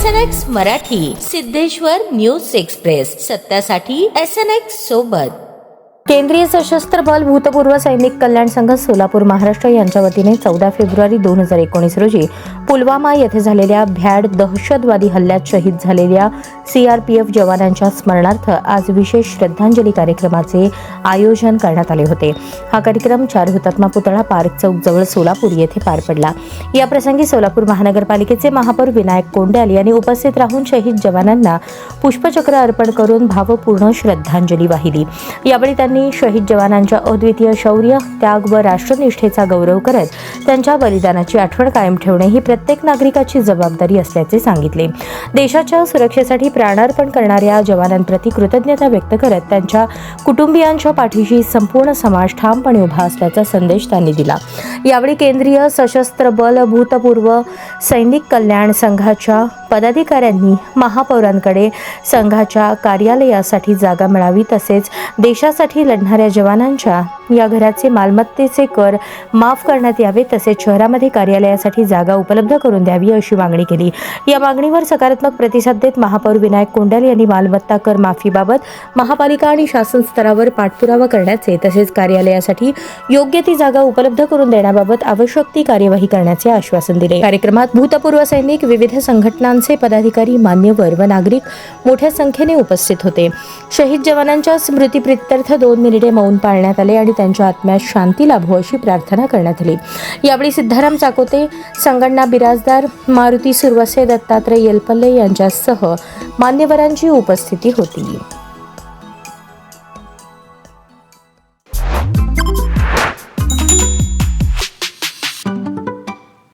SNX Marathi, Siddheshwar news express, सत्यासाठी SNX सोबत. केंद्रीय सशस्त्र बल भूतपूर्व सैनिक कल्याण संघ सोलापूर महाराष्ट्र यांच्या वतीने 14 फेब्रुवारी 2019 रोजी पुलवामा येथे झालेल्या भ्याड दहशतवादी हल्ल्यात शहीद झालेल्या CRPF जवानांच्या स्मरणार्थ आज विशेष श्रद्धांजली कार्यक्रमाचे आयोजन करण्यात आले होते. हा कार्यक्रम 4 हुतात्मा पुतळा पार्क चौक जवळ सोलापूर येथे पार पडला. या प्रसंगी सोलापूर महानगरपालिकेचे महापौर विनायक कोंडाल यांनी उपस्थित राहून शहीद जवानांना पुष्पचक्र अर्पण करून भावपूर्ण श्रद्धांजली वाहिली. यावेळी त्यांनी शहीद जवानांच्या अद्वितीय शौर्य, त्याग व राष्ट्रनिष्ठेचा गौरव करत त्यांच्या बलिदानाची आठवण कायम ठेवणे ही प्रत्येक नागरिकाची जबाबदारी असल्याचे सांगितले. देशाच्या सुरक्षेसाठी प्राणार्पण करणाऱ्या जवानांप्रती कृतज्ञता व्यक्त करत त्यांच्या कुटुंबियांच्या पाठीशी संपूर्ण समाज ठामपणे उभा असल्याचा संदेश त्यांनी दिला. यावेळी केंद्रीय सशस्त्र बल भूतपूर्व सैनिक कल्याण संघाच्या पदाधिकाऱ्यांनी महापौरांकडे संघाच्या कार्यालयासाठी जागा मिळावी तसेच देशासाठी लढणाऱ्या जवानांच्या या घराचे मालमत्तेचे कर माफ करण्यात यावे तसेच शहरामध्ये कार्यालयासाठी जागा उपलब्ध करून द्यावी अशी मागणी केली. या मागणीवर सकारात्मक प्रतिसाद देत महापौर विनायक कोंडाल यांनी मालमत्ता कर माफीबाबत महापालिका आणि शासन स्तरावर पाठपुरावा करण्याचे तसेच कार्यालयासाठी योग्य ती जागा उपलब्ध करून देण्याबाबत आवश्यक ती कार्यवाही करण्याचे आश्वासन दिले. कार्यक्रमात भूतपूर्व सैनिक, विविध संघटनांचे पदाधिकारी, मान्यवर व नागरिक मोठ्या संख्येने उपस्थित होते. शहीद जवानांच्या स्मृतीप्रित्यर्थ 2 मिनिटे मौन पाळण्यात आले आणि त्यांच्या आत्म्यास शांती लाभो अशी प्रार्थना करण्यात आली. यावेळी सिद्धाराम चाकोते, संगण्णा बिराजदार, मारुती सुरवसे, दत्तात्रय येलपल्ले यांच्यासह मान्यवरांची उपस्थिती होती.